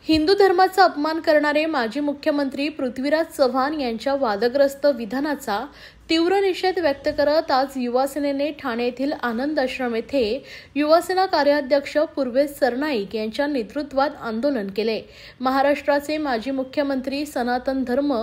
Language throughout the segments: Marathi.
हिंदू धर्माचा अपमान करणारे माजी मुख्यमंत्री पृथ्वीराज चव्हाण यांच्या वादग्रस्त विधानाचा तीव्र निषेध व्यक्त करत आज युवासेनेने ठाणे येथील आनंद आश्रम येथे युवासेना कार्याध्यक्ष पूर्वेश सरनाईक यांच्या नेतृत्वात आंदोलन केले। महाराष्ट्राचे माजी मुख्यमंत्री सनातन धर्म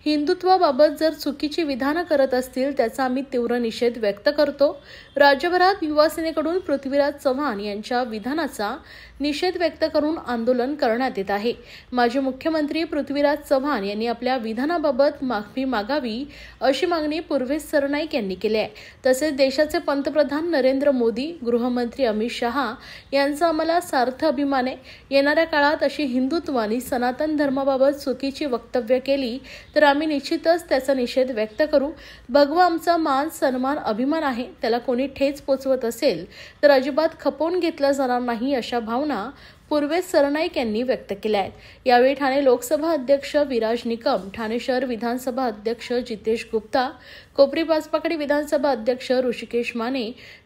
हिंदुत्वाबाबत जर चुकीची विधानं करत असतील त्याचा आम्ही तीव्र निषेध व्यक्त करतो। राज्यभरात युवासेनेकडून पृथ्वीराज चव्हाण यांच्या विधानाचा निषेध व्यक्त करून आंदोलन करण्यात येत आहे। माजी मुख्यमंत्री पृथ्वीराज चव्हाण यांनी आपल्या विधानाबाबत माफी मागावी अशी मागणी पूर्वेश सरनाईक यांनी केली आहे। तसेच देशाचे पंतप्रधान नरेंद्र मोदी, गृहमंत्री अमित शहा यांचा आम्हाला सार्थ अभिमान आहे। येणाऱ्या काळात अशी हिंदुत्व आणि सनातन धर्माबाबत चुकीची वक्तव्य केली तर आम्ही निश्चितच त्याचा निषेध व्यक्त करू। भगवा आमचा मान, सन्मान, अभिमान आहे, त्याला कोणी ठेच पोचवत असेल तर अजिबात खपवून घेतला जाणार नाही अशा भावना पूर्वेश सरनाईक यांनी व्यक्त केल्या आहेत। यावेळी ठाणे लोकसभा अध्यक्ष विराज निकम, ठाणे शहर विधानसभा अध्यक्ष जितेश गुप्ता, कोपरी पाचपाकडी विधानसभा अध्यक्ष ऋषिकेश माने,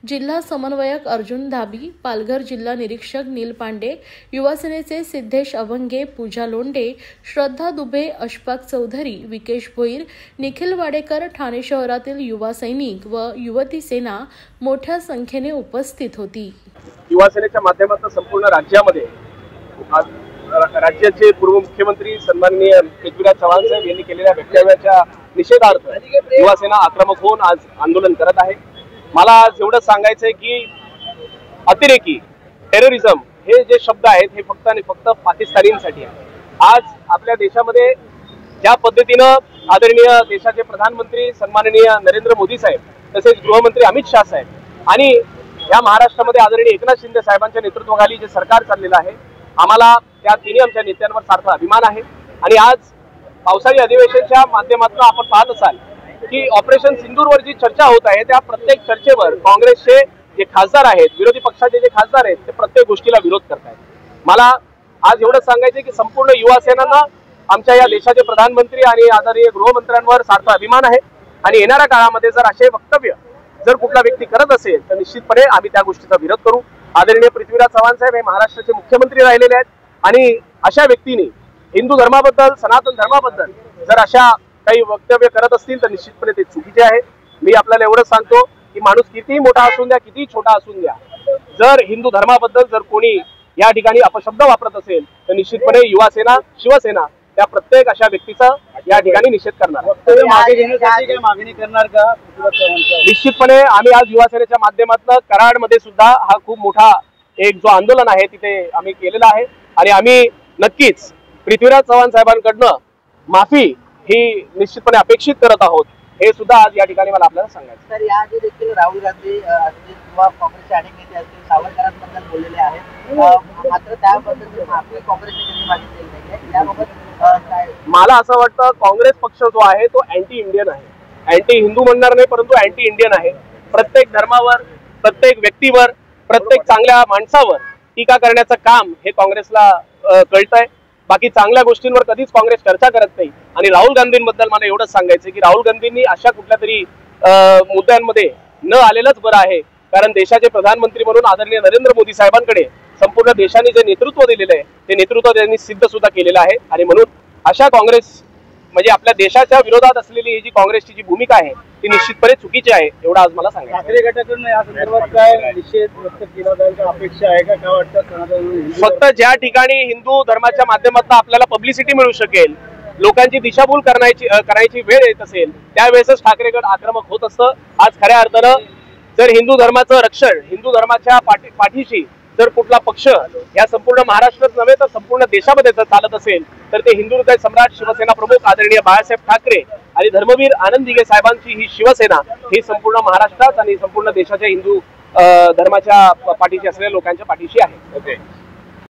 जिल्हा समन्वयक अर्जुन धाबी, पालघर जिल्हा निरीक्षक नील पांडे, युवासेनेचे सिद्धेश अवंगे, पूजा लोंढे, श्रद्धा दुबे, अशफाक चौधरी, विकेश भोईर, निखिल वाडेकर, ठाणे शहरातील युवा सैनिक व युवती सेना मोठ्या संख्येने उपस्थित होती। युवासेनेच्या माध्यमातून संपूर्ण राज्यामध्ये राज्याचे पूर्व मुख्यमंत्री सन्माननीय पृथ्वीराज चव्हाण साहेब यांनी केलेल्या वक्तव्याच्या निषेधार्थ युवासेना आक्रमक होऊन आज आंदोलन करत आहे। मला आज एवढं सांगायचंय की अतिरेकी, टेररिझम हे जे शब्द आहेत हे फक्त आणि फक्त पाकिस्तानींसाठी आहे। आज आपल्या देशामध्ये ज्या पद्धतीनं आदरणीय देशाचे प्रधानमंत्री सन्माननीय नरेंद्र मोदी साहेब तसेच गृहमंत्री अमित शहा साहेब आणि या महाराष्ट्रामध्ये आदरणीय एकनाथ शिंदे साहेबांच्या नेतृत्वाखाली जे सरकार चाललेलं आहे, आम्हाला त्या तिन्ही आमच्या नेत्यांवर सार्थ अभिमान आहे। आणि आज पावसाळी अधिवेशनाच्या माध्यमातून आपण पाहत असाल की ऑपरेशन सिंदूरवर जी चर्चा होत आहे त्या प्रत्येक चर्चेवर काँग्रेसचे जे खासदार आहेत, विरोधी पक्षाचे जे खासदार आहेत ते प्रत्येक गोष्टीला विरोध करतायत। मला आज एवढं सांगायचं की संपूर्ण युवा सेनांना आमच्या या देशाचे प्रधानमंत्री आणि आदरणीय गृहमंत्र्यांवर सार्थ अभिमान आहे आणि येणाऱ्या काळामध्ये जर असे वक्तव्य जर कुठला व्यक्ती करत असेल तर निश्चितपणे आम्ही त्या गोष्टीचा विरोध करू। आदरणीय पृथ्वीराज चव्हाण साहेब हे महाराष्ट्राचे मुख्यमंत्री राहिलेले आहेत आणि अशा व्यक्तीने हिंदू धर्माबद्दल, सनातन धर्माबद्दल जर अशा काही वक्तव्य करत असतील तर निश्चितपणे ते चुकीचे आहे। मी आपल्याला एवढंच सांगतो की माणूस कितीही मोठा असून द्या, कितीही छोटा असून द्या, जर हिंदू धर्माबद्दल जर कोणी या ठिकाणी अपशब्द वापरत असेल तर निश्चितपणे युवासेना, शिवसेना त्या प्रत्येक अशा व्यक्तीचा या ठिकाणी निषेध करणार। मागे घेण्यासाठी काय मागणी करणार का? निश्चितपणे आम्ही आज युवासेनेच्या माध्यमातून कराडमध्ये सुद्धा हा खूप मोठा एक जो आंदोलन आहे तिथे आम्ही केलेला आहे आणि आम्ही नक्कीच पृथ्वीराज चव्हाण साहेबांकडनं माफी ही निश्चितपणे अपेक्षित करत आहोत। हे सुद्धा आज या ठिकाणी मला आपल्याला सांगायचं। तर याआधी देखील राहुल गांधी किंवा काँग्रेसचे अनेक नेते असतील सावरकरांबद्दल बोललेले आहेत, मात्र त्याबद्दल माफी काँग्रेसने मागितलेली नाहीये। त्याबाबत मला असं वाटतं काँग्रेस पक्ष जो आहे तो अँटी इंडियन आहे, अँटी हिंदू म्हणणार नाही परंतु अँटी इंडियन आहे। प्रत्येक धर्मावर, प्रत्येक व्यक्तीवर, प्रत्येक चांगल्या माणसावर टीका करण्याचं काम हे काँग्रेसला कळतंय। बाकी चांगल्या गोष्टींवर कधीच काँग्रेस चर्चा करत नाही। आणि राहुल गांधींबद्दल मला एवढंच सांगायचं की राहुल गांधींनी अशा कुठल्या तरी मुद्द्यांमध्ये न आलेलंच बरं आहे, कारण देशाचे प्रधानमंत्री म्हणून आदरणीय नरेंद्र मोदी साहेबांकडे संपूर्ण देशाने जे नेतृत्व दिलेलं आहे ते नेतृत्व त्यांनी सिद्ध सुद्धा केलेलं आहे। आणि म्हणून अशा काँग्रेस म्हणजे आपल्या देशाच्या विरोधात असलेली ही जी काँग्रेसची जी भूमिका आहे ती निश्चितपणे चुकीची आहे, एवढं आज मला सांगायचं। ठाकरे गटाकडून या संदर्भात काय निषेध व्यक्त केला जाईल, अपेक्षा आहे का? काय वाटतं? फक्त ज्या ठिकाणी हिंदू धर्माच्या माध्यमातून आपल्याला पब्लिसिटी मिळू शकेल, लोकांची दिशाभूल करायची वेळ येत असेल त्यावेळेसच ठाकरे गट आक्रमक होत असतं। आज खऱ्या अर्थानं जर हिंदू धर्माचं रक्षण, हिंदू धर्माच्या पाठीशी जर कुठला पक्ष या संपूर्ण महाराष्ट्रात नव्हे तर संपूर्ण देशामध्ये जर चालत असेल तर ते हिंदू हृदय सम्राट शिवसेना प्रमुख आदरणीय बाळासाहेब ठाकरे आणि धर्मवीर आनंद दिघे साहेबांची ही शिवसेना ही संपूर्ण महाराष्ट्रात आणि संपूर्ण देशाच्या हिंदू धर्माच्या पाठीशी असलेल्या लोकांच्या पाठीशी आहे।